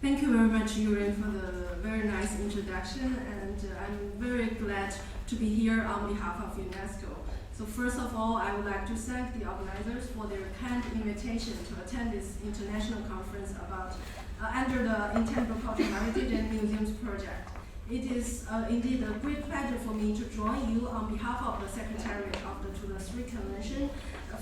Thank you very much, Yue Shen, for the very nice introduction, and I'm very glad to be here on behalf of UNESCO. So first of all, I would like to thank the organizers for their kind invitation to attend this international conference about under the Intangible Cultural Heritage and Museums project. It is indeed a great pleasure for me to join you on behalf of the Secretariat of the 2003 Convention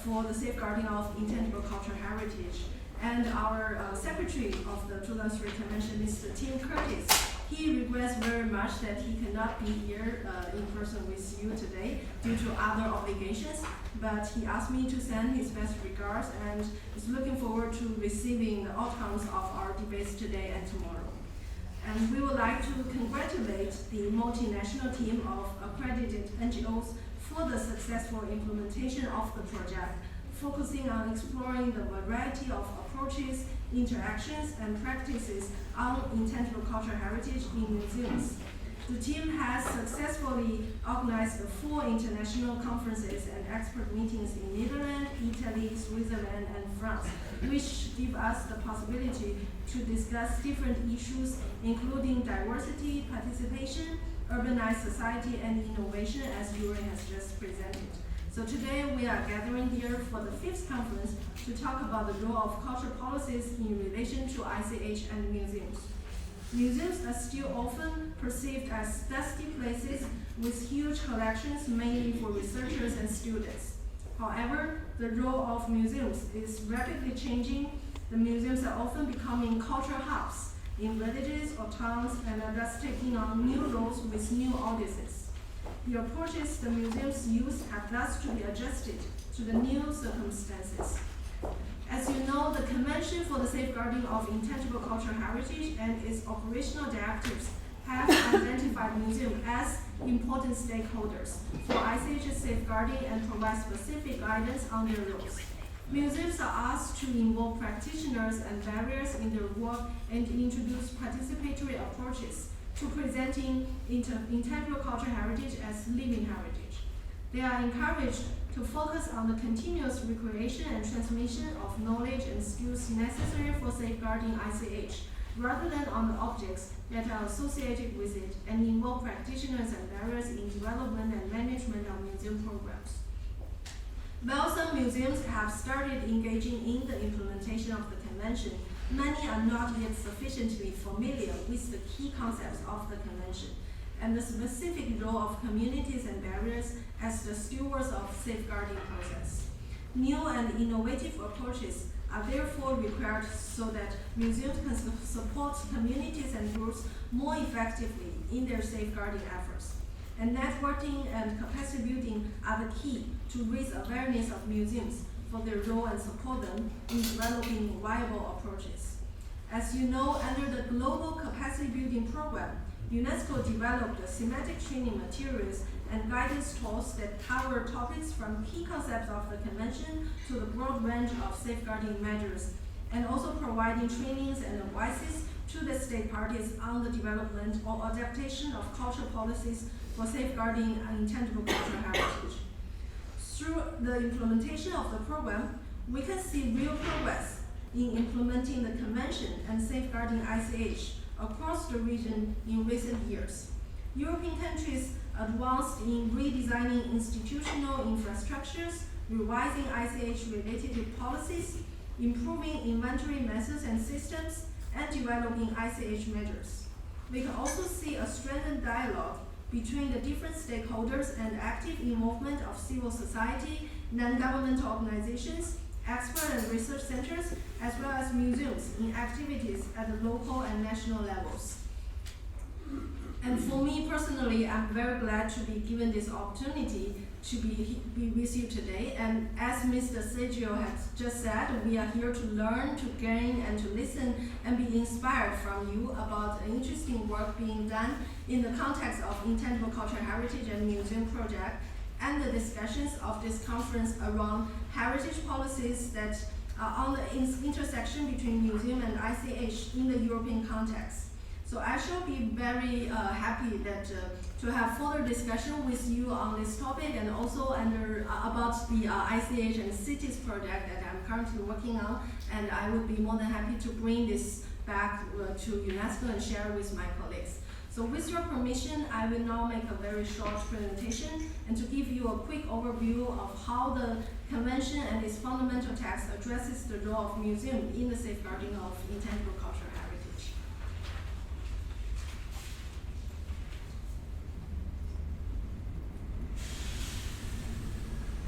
for the Safeguarding of Intangible Cultural Heritage. And our Secretary of the 2003 Convention, Mr. Tim Curtis, he regrets very much that he cannot be here in person with you today due to other obligations, but he asked me to send his best regards and is looking forward to receiving the outcomes of our debates today and tomorrow. And we would like to congratulate the multinational team of accredited NGOs for the successful implementation of the project, focusing on exploring the variety of approaches, interactions, and practices on intangible cultural heritage in museums. The team has successfully organized 4 international conferences and expert meetings in Netherlands, Italy, Switzerland, and France, which give us the possibility to discuss different issues, including diversity, participation, urbanized society, and innovation, as Yue has just presented. So today we are gathering here for the 5th conference to talk about the role of cultural policies in relation to ICH and museums. Museums are still often perceived as dusty places with huge collections mainly for researchers and students. However, the role of museums is rapidly changing. The museums are often becoming cultural hubs in villages or towns and are thus taking on new roles with new audiences. The approaches the museums use have thus to be adjusted to the new circumstances. As you know, the Convention for the Safeguarding of Intangible Cultural Heritage and its operational directives have identified museums as important stakeholders for ICH's safeguarding and provide specific guidance on their roles. Museums are asked to involve practitioners and barriers in their work and introduce participatory approaches to presenting intangible cultural heritage as living heritage. They are encouraged to focus on the continuous recreation and transmission of knowledge and skills necessary for safeguarding ICH, rather than on the objects that are associated with it, and involve practitioners and barriers in development and management of museum programs. While some museums have started engaging in the implementation of the convention, many are not yet sufficiently familiar with the key concepts of the convention and the specific role of communities and barriers as the stewards of safeguarding process. New and innovative approaches are therefore required so that museums can support communities and groups more effectively in their safeguarding efforts. And networking and capacity building are the key to raise awareness of museums for their role and support them in developing viable approaches. As you know, under the Global Capacity Building Program, UNESCO developed thematic training materials and guidance tools that cover topics from key concepts of the convention to the broad range of safeguarding measures, and also providing trainings and advices to the state parties on the development or adaptation of cultural policies for safeguarding intangible cultural heritage. Through the implementation of the program, we can see real progress in implementing the convention and safeguarding ICH across the region in recent years. European countries advanced in redesigning institutional infrastructures, revising ICH-related policies, improving inventory methods and systems, and developing ICH measures. We can also see a strengthened dialogue between the different stakeholders and active involvement of civil society, non-governmental organizations, expert and research centers, as well as museums in activities at the local and national levels. And for me personally, I'm very glad to be given this opportunity to be with you today. And as Mr. Sergio has just said, we are here to learn, to gain, and to listen and be inspired from you about interesting work being done in the context of intangible cultural heritage and museum project, and the discussions of this conference around heritage policies that are on the intersection between museum and ICH in the European context. So I shall be very happy that to have further discussion with you on this topic, and also about the ICH and cities project that I'm currently working on, and I would be more than happy to bring this back to UNESCO and share with my colleagues. So with your permission, I will now make a very short presentation and to give you a quick overview of how the Convention and its fundamental text addresses the role of museum in the safeguarding of intangible cultural heritage.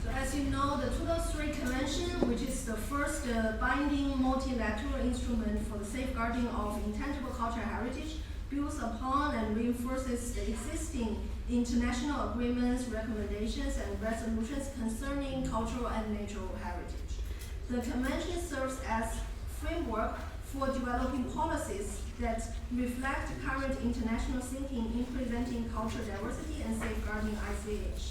So as you know, the 2003 Convention, which is the first binding multilateral instrument for the safeguarding of intangible cultural heritage, builds upon and reinforces the existing international agreements, recommendations, and resolutions concerning cultural and natural heritage. The Convention serves as framework for developing policies that reflect current international thinking in presenting cultural diversity and safeguarding ICH.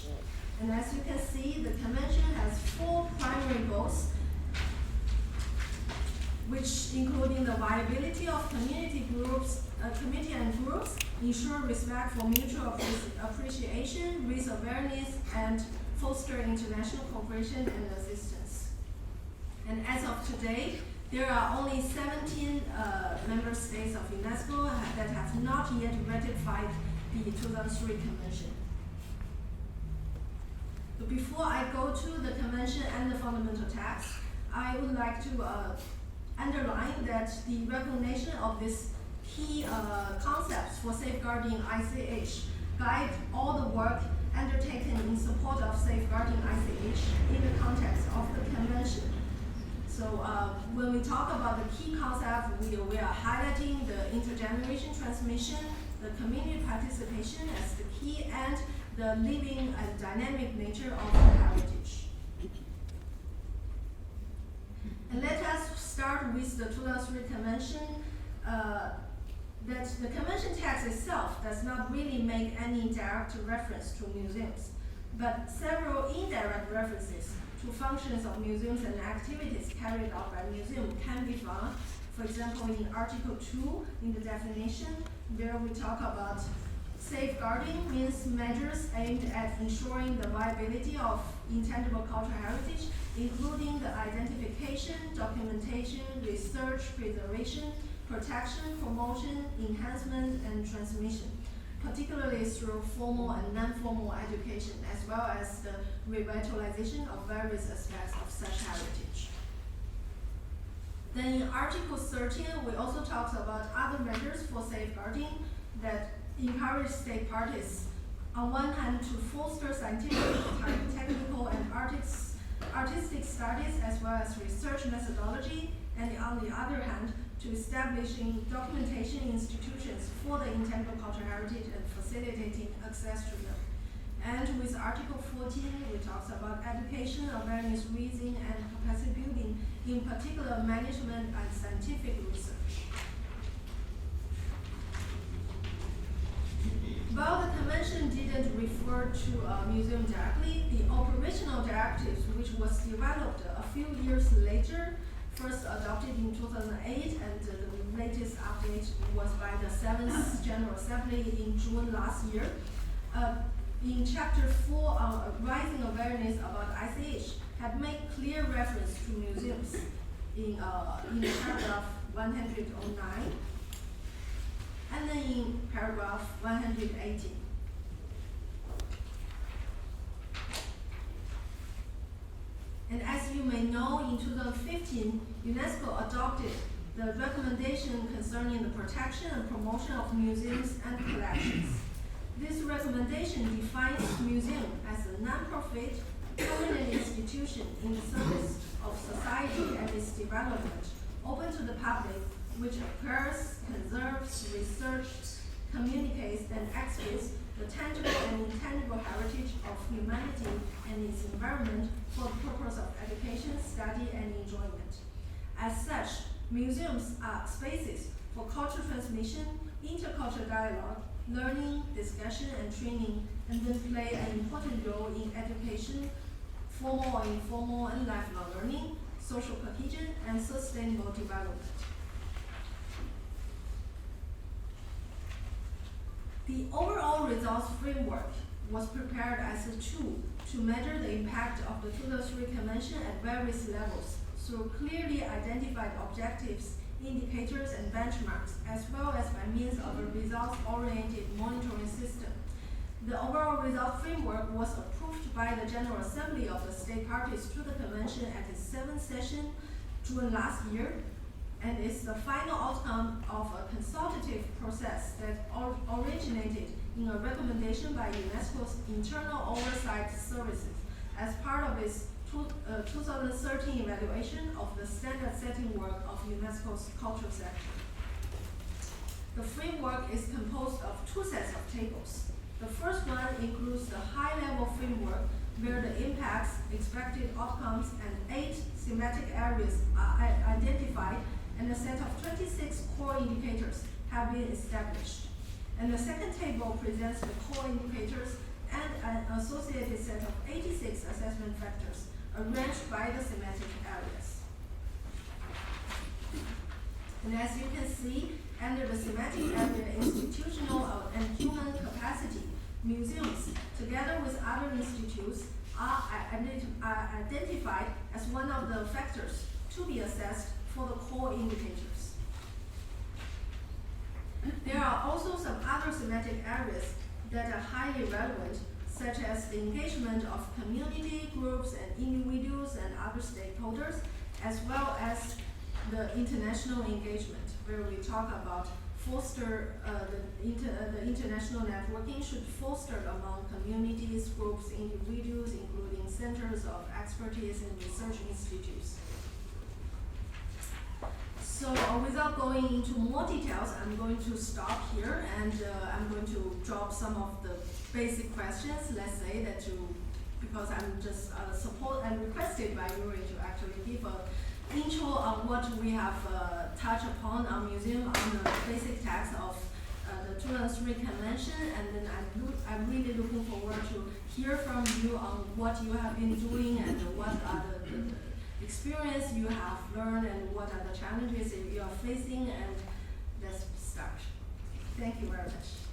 And as you can see, the Convention has 4 primary goals, which including the viability of community and groups, ensure respect for mutual appreciation, raise awareness, and foster international cooperation and assistance. And as of today, there are only 17 member states of UNESCO that have not yet ratified the 2003 Convention. But before I go to the Convention and the fundamental text, I would like to underline that the recognition of these key concepts for safeguarding ICH guide all the work undertaken in support of safeguarding ICH in the context of the Convention. So when we talk about the key concepts, we are highlighting the intergeneration transmission, the community participation as the key, and the living and dynamic nature of the heritage. And let us start with the 2003 Convention. That the Convention text itself does not really make any direct reference to museums, but several indirect references to functions of museums and activities carried out by museums can be found. For example, in Article 2, in the definition, where we talk about safeguarding means measures aimed at ensuring the viability of intangible cultural heritage, including the identification, documentation, research, preservation, protection, promotion, enhancement, and transmission, particularly through formal and non-formal education, as well as the revitalization of various aspects of such heritage. Then in Article 13, we also talk about other measures for safeguarding that encourage state parties, on one hand, to foster scientific, technical, and artistic studies, as well as research methodology, and on the other hand, to establishing documentation institutions for the intangible cultural heritage and facilitating access to them. And with Article 14, we talk about education, awareness raising, and capacity building, in particular management and scientific research. While the Convention didn't refer to a museum directly, the operational directives, which was developed a few years later, first adopted in 2008, and the latest update was by the 7th General Assembly in June last year. In Chapter 4 on rising awareness about ICH, had made clear reference to museums in paragraph 109, and then in paragraph 118. And as you may know, in 2015, UNESCO adopted the recommendation concerning the protection and promotion of museums and collections. This recommendation defines museum as a non-profit, permanent institution in the service of society and its development, open to the public, which acquires, conserves, researches, communicates, and exhibits the tangible and intangible heritage of humanity and its environment for the purpose of education, study, and enjoyment. As such, museums are spaces for cultural transmission, intercultural dialogue, learning, discussion, and training, and then play an important role in education, formal or informal and lifelong learning, social cohesion, and sustainable development. The overall results framework was prepared as a tool to measure the impact of the 2003 Convention at various levels through clearly identified objectives indicators, and benchmarks, as well as by means of a results-oriented monitoring system. The overall result framework was approved by the General Assembly of the state parties to the convention at its 7th session, June last year, and is the final outcome of a consultative process that originated in a recommendation by UNESCO's Internal Oversight Services as part of its 2013 evaluation of the standard setting work of UNESCO's cultural sector. The framework is composed of 2 sets of tables. The first one includes the high-level framework where the impacts, expected outcomes, and 8 thematic areas are identified, and a set of 26 core indicators have been established. And the second table presents the core indicators and an associated set of 86 assessment factors arranged by the thematic areas. And as you can see, under the thematic area institutional and human capacity, museums, together with other institutes, are identified as one of the factors to be assessed for the core indicators. There are also some other thematic areas that are highly relevant, such as the engagement of community groups and individuals and other stakeholders, as well as the international engagement, where we talk about foster the international networking should foster among communities, groups, individuals, including centers of expertise and research institutes. So without going into more details, I'm going to stop here, and I'm going to drop some of the basic questions. Let's say that because I'm just I'm requested by Yuri to actually give an intro on what we have touched upon our museum on the basic text of the 2003 convention, and then I'm really looking forward to hear from you on what you have been doing and what are the experience you have learned and what are the challenges that you are facing, and let's start. Thank you very much.